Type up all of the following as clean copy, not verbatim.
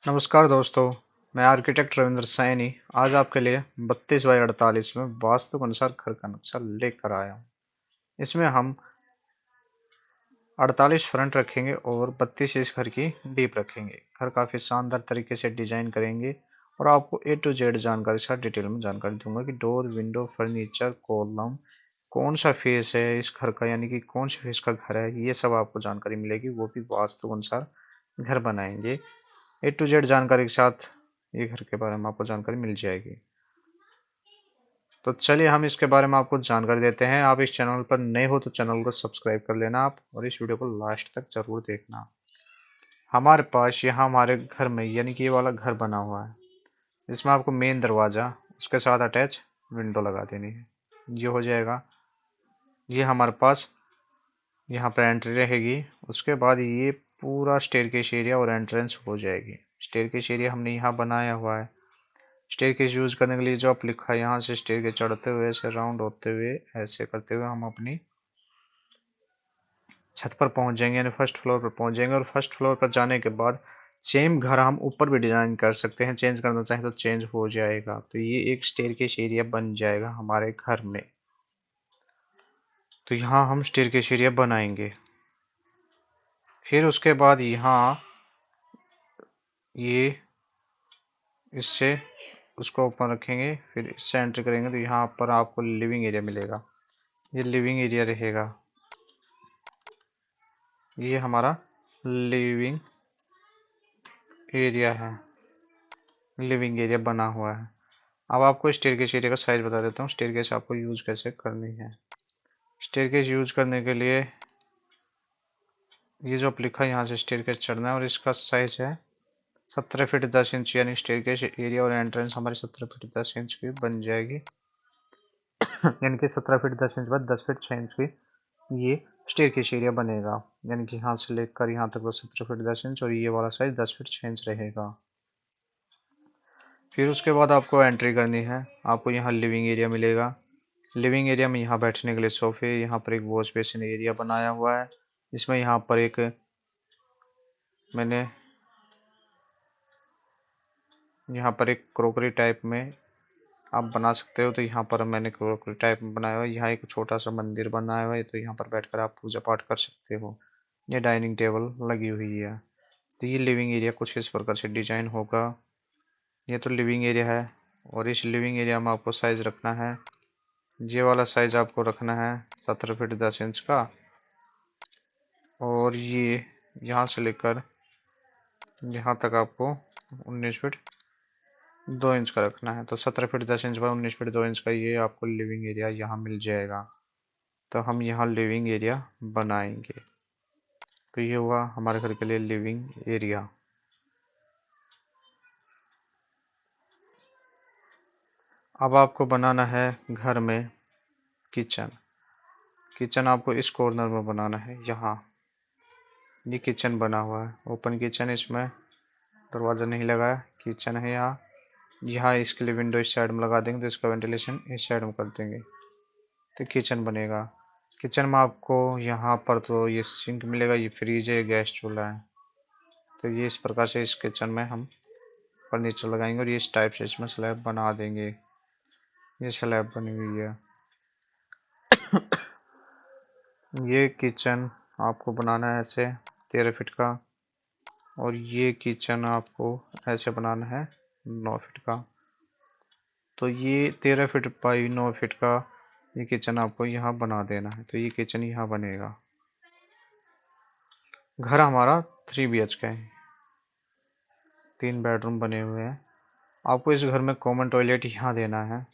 नमस्कार दोस्तों, मैं आर्किटेक्ट रविंद्र सैनी आज आपके लिए 32 बाई 48 में वास्तु के अनुसार घर का नक्शा लेकर आया हूँ। इसमें हम 48 फ्रंट रखेंगे और 32 इस घर की डीप रखेंगे। घर काफ़ी शानदार तरीके से डिजाइन करेंगे और आपको ए टू जेड जानकारी के साथ डिटेल में जानकारी दूंगा कि डोर, विंडो, फर्नीचर, कॉलम, कौन सा फेस है इस घर का, यानी कि कौन से फेस का घर है, ये सब आपको जानकारी मिलेगी। वो भी वास्तु के अनुसार घर बनाएंगे। ए टू जेड जानकारी के साथ ये घर के बारे में आपको जानकारी मिल जाएगी। तो चलिए हम इसके बारे में आपको जानकारी देते हैं। आप इस चैनल पर नए हो तो चैनल को सब्सक्राइब कर लेना आप, और इस वीडियो को लास्ट तक जरूर देखना। हमारे पास यहाँ हमारे घर में यानी कि ये वाला घर बना हुआ है। इसमें आपको मेन दरवाज़ा उसके साथ अटैच विंडो लगा देनी है। ये हो जाएगा। ये हमारे पास यहाँ पर एंट्री रहेगी। उसके बाद ये पूरा स्टेयरकेस एरिया और एंट्रेंस हो जाएगी। स्टेयरकेस एरिया हमने यहाँ बनाया हुआ है। स्टेयरकेस यूज करने के लिए जो आप लिखा है, यहाँ से स्टेयरकेस चढ़ते हुए ऐसे राउंड होते हुए ऐसे करते हुए हम अपनी छत पर पहुंच जाएंगे, यानी फर्स्ट फ्लोर पर पहुंच जाएंगे। और फर्स्ट फ्लोर पर जाने के बाद सेम घर हम ऊपर भी डिजाइन कर सकते हैं। चेंज करना चाहें तो चेंज हो जाएगा। तो ये एक स्टेयरकेस एरिया बन जाएगा हमारे घर में। तो यहाँ हम स्टेयरकेस एरिया बनाएंगे। फिर उसके बाद यहाँ ये इससे उसको ऊपर रखेंगे, फिर इससे एंटर करेंगे तो यहाँ पर आपको लिविंग एरिया मिलेगा। ये लिविंग एरिया रहेगा। ये हमारा लिविंग एरिया है। लिविंग एरिया बना हुआ है। अब आपको स्टेयरकेस एरिया का साइज बता देता हूँ। स्टेयरकेस आपको यूज कैसे करनी है। स्टेयरकेस यूज करने के लिए ये जो आप लिखा है, यहाँ से स्टेयरकेस चढ़ना है और इसका साइज है 17 फीट 10 इंच, यानी स्टेयरकेस एरिया और एंट्रेंस हमारी 17 फीट 10 इंच की बन जाएगी। यानी कि 17 फीट 10 इंच बाद 10 फीट 6 इंच की ये स्टेयरकेस एरिया बनेगा। यानी कि यहाँ से लेकर यहाँ तक 17 फीट 10 इंच और ये वाला साइज 10 फीट 6 इंच रहेगा। फिर उसके बाद आपको एंट्री करनी है। आपको यहाँ लिविंग एरिया मिलेगा। लिविंग एरिया में यहाँ बैठने के लिए सोफे, यहाँ पर एक वॉश बेसिन एरिया बनाया हुआ है। इसमें यहाँ पर एक मैंने यहाँ पर एक क्रोकरी टाइप में आप बना सकते हो। तो यहाँ पर मैंने क्रोकरी टाइप में बनाया हुआ है। यहाँ एक छोटा सा मंदिर बनाया हुआ है, तो यहाँ पर बैठकर आप पूजा पाठ कर सकते हो। ये डाइनिंग टेबल लगी हुई है। तो ये लिविंग एरिया कुछ इस प्रकार से डिजाइन होगा। ये तो लिविंग एरिया है। और इस लिविंग एरिया में आपको साइज रखना है, ये वाला साइज आपको रखना है 17 फीट 10 इंच का। और ये यहाँ से लेकर यहाँ तक आपको 19 फीट 2 इंच का रखना है। तो 17 feet 10 inch by 19 feet 2 inch का ये आपको लिविंग एरिया यहाँ मिल जाएगा। तो हम यहाँ लिविंग एरिया बनाएंगे। तो ये हुआ हमारे घर के लिए लिविंग एरिया। अब आपको बनाना है घर में किचन। किचन आपको इस कॉर्नर में बनाना है। यहाँ ये किचन बना हुआ है, ओपन किचन। इसमें दरवाज़ा नहीं लगा है, किचन है यहाँ। यहाँ इसके लिए विंडो इस साइड में लगा देंगे, तो इसका वेंटिलेशन इस साइड में कर देंगे, तो किचन बनेगा। किचन में आपको यहाँ पर तो ये सिंक मिलेगा, ये फ्रिज है, गैस चूल्हा है। तो ये इस प्रकार से इस किचन में हम फर्नीचर लगाएंगे और ये इस टाइप से इसमें स्लैब बना देंगे। ये स्लैब बनी हुई है। ये किचन आपको बनाना है ऐसे 13 फीट का, और ये किचन आपको ऐसे बनाना है 9 फीट का। तो ये 13 फीट बाई 9 फीट का ये किचन आपको यहाँ बना देना है। तो ये किचन यहाँ बनेगा। घर हमारा 3 BHK है, 3 बेडरूम बने हुए हैं। आपको इस घर में कॉमन टॉयलेट यहाँ देना है।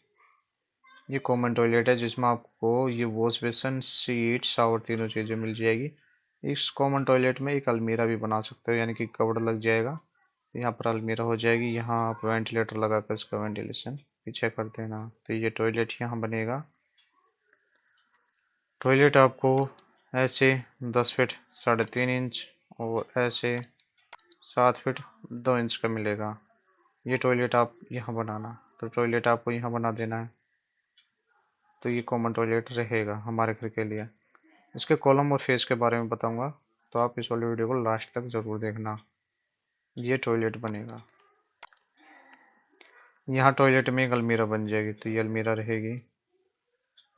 ये कॉमन टॉयलेट है जिसमें आपको ये वॉश बेसिन, सीट, शावर तीनों चीज़ें मिल जाएगी। इस कॉमन टॉयलेट में एक अलमीरा भी बना सकते हो, यानी कि कबर्ड लग जाएगा। यहाँ पर अलमीरा हो जाएगी। यहाँ आप वेंटिलेटर लगाकर इसका वेंटिलेशन पीछे कर देना। तो ये टॉयलेट यहाँ बनेगा। टॉयलेट आपको ऐसे 10 फीट 3.5 इंच और ऐसे 7 फीट 2 इंच का मिलेगा। ये टॉयलेट आप यहाँ बनाना। तो टॉयलेट आपको यहाँ बना देना है। तो ये कॉमन टॉयलेट रहेगा हमारे घर के लिए। इसके कॉलम और फेस के बारे में बताऊंगा, तो आप इस वाले वीडियो को लास्ट तक ज़रूर देखना। ये टॉयलेट बनेगा। यहाँ टॉयलेट में एक अलमीरा बन जाएगी, तो ये अलमीरा रहेगी।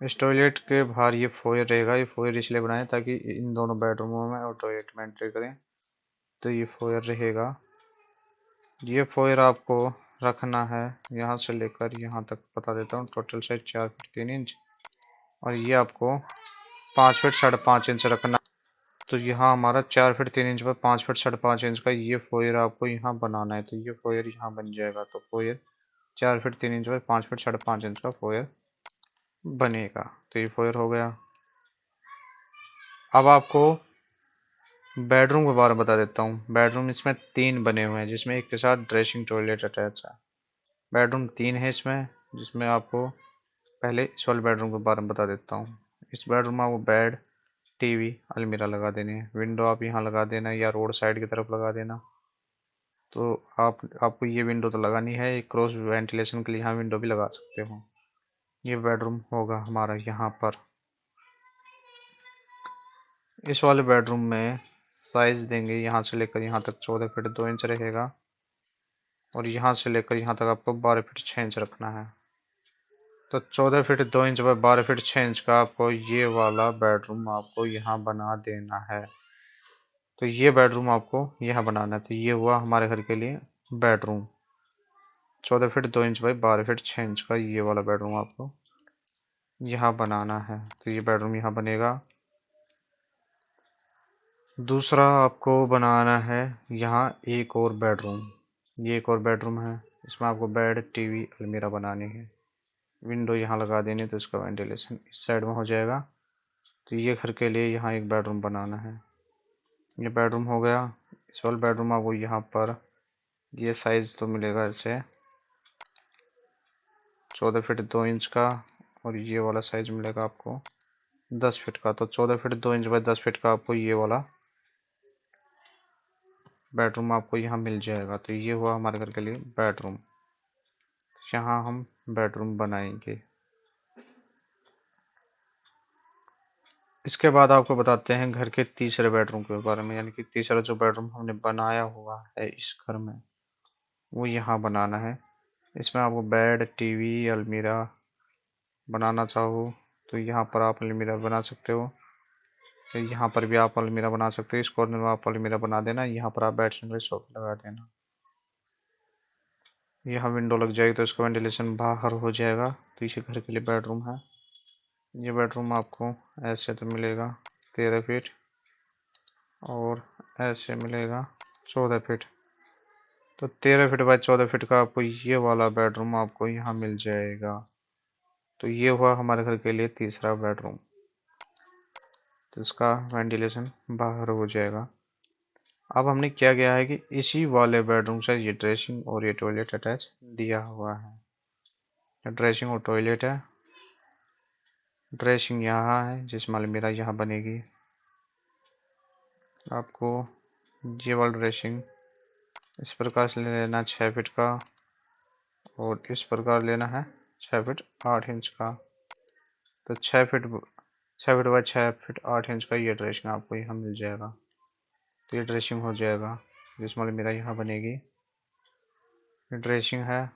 इस टॉयलेट के बाहर ये फोयर रहेगा। ये फोयर इसलिए बनाए ताकि इन दोनों बेडरूमों में और टॉयलेट में एंट्री करें, तो ये फोयर रहेगा। ये फोयर आपको रखना है यहाँ से लेकर यहाँ तक, बता देता हूँ। टोटल साइज 4 फीट 3 इंच, और ये आपको 5 फीट 5.5 इंच रखना। तो यहाँ हमारा 4 फीट 3 इंच पर 5 फीट 5.5 इंच का ये फोयर आपको यहाँ बनाना है। तो ये फोयर यहाँ बन जाएगा। तो फोयर 4 फीट 3 इंच पर 5 फीट 5.5 इंच का फोयर बनेगा। तो ये फोयर हो गया। अब आपको बेडरूम के बारे में बता देता हूँ। बेडरूम इसमें 3 बने हुए हैं, जिसमें एक के साथ ड्रेसिंग टॉयलेट अटैच है। बेडरूम 3 है इसमें, जिसमें आपको पहले इस वाले बेडरूम के बारे में बता देता हूँ। इस बेडरूम में आपको बेड, टीवी, अलमीरा लगा देनी है। विंडो आप यहाँ लगा देना या रोड साइड की तरफ लगा देना। तो आपको ये विंडो तो लगानी है। एक क्रॉस वेंटिलेशन के लिए यहाँ विंडो भी लगा सकते हो। ये बेडरूम होगा हमारा यहाँ पर। इस वाले बेडरूम में साइज देंगे यहाँ से लेकर यहाँ तक 14 फीट 2 इंच रहेगा, और यहाँ से लेकर यहाँ तक आपको 12 फीट 6 इंच रखना है। तो 14 फीट 2 इंच पर 12 फीट 6 इंच का आपको ये वाला बेडरूम आपको यहाँ बना देना है। तो ये बेडरूम आपको यहाँ बनाना है। तो ये हुआ हमारे घर के लिए bedroom. 14 feet 2 inch by 12 feet 6 inch का ये वाला बेडरूम आपको यहाँ बनाना है। तो ये बेडरूम यहाँ बनेगा। दूसरा आपको बनाना है यहाँ एक और बेडरूम। ये एक और बेडरूम है। इसमें आपको बेड, टीवी, अलमीरा बनानी है। विंडो यहाँ लगा देनी है, तो इसका वेंटिलेशन इस साइड में हो जाएगा। तो ये घर के लिए यहाँ एक बेडरूम बनाना है। ये बेडरूम हो गया। इस वाले बेडरूम आपको यहाँ पर ये साइज तो मिलेगा इसे 14 फीट 2 इंच का, और ये वाला साइज मिलेगा आपको 10 फीट का। तो 14 फीट 2 इंच बाय 10 फीट का आपको ये वाला बेडरूम आपको यहाँ मिल जाएगा। तो ये हुआ हमारे घर के लिए बेडरूम। यहाँ हम बेडरूम बनाएंगे। इसके बाद आपको बताते हैं घर के तीसरे बेडरूम के बारे में, यानी कि तीसरा जो बेडरूम हमने बनाया हुआ है इस घर में, वो यहाँ बनाना है। इसमें आपको बेड, टीवी, अलमीरा बनाना चाहो तो यहाँ पर आप अलमीरा बना सकते हो। तो यहाँ पर भी आप अलमीरा बना सकते हो। इस कॉर्नर में आप अलमीरा बना देना। यहाँ पर आप बैठने के लिए सोफा लगा देना। यहाँ विंडो लग जाएगी तो इसका वेंटिलेशन बाहर हो जाएगा। तो इसी घर के लिए बेडरूम है। ये बेडरूम आपको ऐसे तो मिलेगा 13 फीट, और ऐसे मिलेगा 14 फीट। तो 13 फीट बाय 14 फीट का आपको ये वाला बेडरूम आपको यहाँ मिल जाएगा। तो ये हुआ हमारे घर के लिए तीसरा बेडरूम। तो इसका वेंटिलेशन बाहर हो जाएगा। अब हमने क्या किया है कि इसी वाले बेडरूम से ये ड्रेसिंग और ये टॉयलेट अटैच दिया हुआ है। ड्रेसिंग और टॉयलेट है। ड्रेसिंग यहाँ है, जिसमें अलमीरा यहाँ बनेगी। आपको ये वाला ड्रेसिंग इस प्रकार से लेना 6 फीट का, और इस प्रकार लेना है 6 फीट 8 इंच का। तो 6 फीट बाय 6 फीट 8 इंच का ये ड्रेसिंग आपको यहाँ मिल जाएगा। तो ये ड्रेसिंग हो जाएगा, जिसमें अलमीरा यहाँ बनेगी। ये ड्रेसिंग है।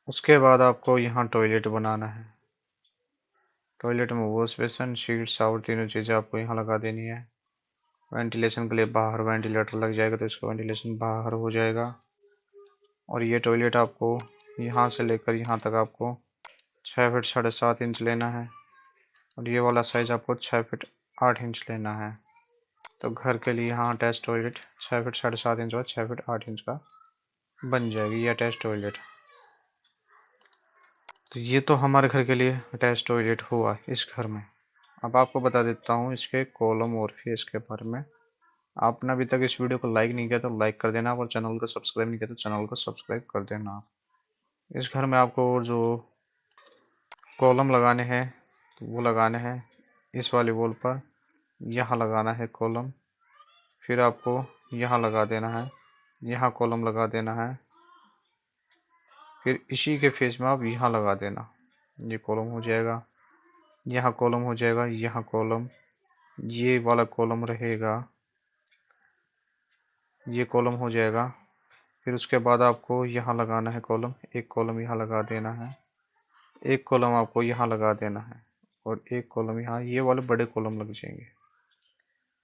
उसके बाद आपको यहाँ टॉयलेट बनाना है। टॉयलेट में वॉश बेसन, शीट, शावर तीनों चीज़ें आपको यहाँ लगा देनी है। वेंटिलेशन के लिए बाहर वेंटिलेटर लग जाएगा, तो इसका वेंटिलेशन बाहर हो जाएगा। और ये टॉयलेट आपको यहाँ से लेकर यहाँ तक आपको 6 फीट 7.5 इंच लेना है, और ये वाला साइज़ आपको 6 फीट 8 इंच लेना है। तो घर के लिए यहाँ अटैच टॉयलेट 6 फीट 7.5 इंच और 6 फीट 8 इंच का बन जाएगी ये अटैच टॉयलेट। तो ये तो हमारे घर के लिए अटैच टॉयलेट हुआ इस घर में। अब आपको बता देता हूँ इसके कॉलम और फेस के बारे में। आपने अभी तक इस वीडियो को लाइक नहीं किया तो लाइक कर देना, और चैनल को सब्सक्राइब नहीं किया तो चैनल को सब्सक्राइब कर देना। इस घर में आपको और जो कॉलम लगाने हैं तो वो लगाने हैं इस वाली वॉल पर। यहाँ लगाना है कॉलम, फिर आपको यहाँ लगा देना है, यहाँ कॉलम लगा देना है, फिर इसी के फेस में आप यहाँ लगा देना। ये कॉलम हो जाएगा, यहाँ कॉलम हो जाएगा, यहाँ कॉलम, ये वाला कॉलम रहेगा, ये कॉलम हो जाएगा। फिर उसके बाद आपको यहाँ लगाना है कॉलम, एक कॉलम यहाँ लगा देना है, एक कॉलम आपको यहाँ लगा देना है, और एक कॉलम यहाँ, ये वाले बड़े कॉलम लग जाएंगे,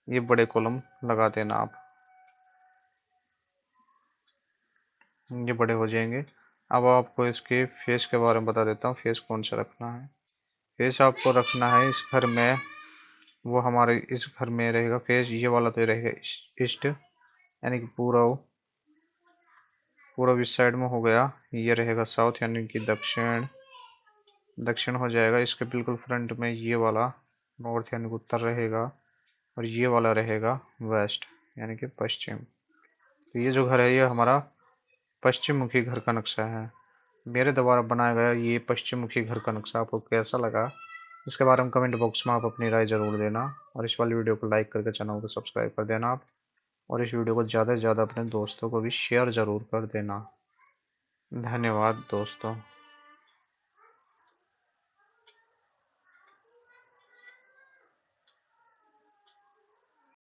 ये बड़े कॉलम लगा देना आप, ये बड़े हो जाएंगे। अब आपको इसके फेस के बारे में बता देता हूँ, फेस कौन सा रखना है। फेस आपको रखना है इस घर में, वो हमारे इस घर में रहेगा फेस, ये वाला तो रहेगा ईस्ट, यानी कि पूर्व, पूर्व इस साइड में हो गया। ये रहेगा साउथ यानी कि दक्षिण, दक्षिण हो जाएगा। इसके बिल्कुल फ्रंट में ये वाला नॉर्थ यानी कि उत्तर रहेगा, और ये वाला रहेगा वेस्ट यानी कि पश्चिम। तो ये जो घर है ये हमारा पश्चिम मुखी घर का नक्शा है, मेरे द्वारा बनाया गया ये पश्चिम मुखी घर का नक्शा आपको कैसा लगा, इसके बारे में कमेंट बॉक्स में आप अपनी राय ज़रूर देना, और इस वाली वीडियो को लाइक करके चैनल को सब्सक्राइब कर देना आप, और इस वीडियो को ज़्यादा से ज़्यादा अपने दोस्तों को भी शेयर ज़रूर कर देना। धन्यवाद दोस्तों।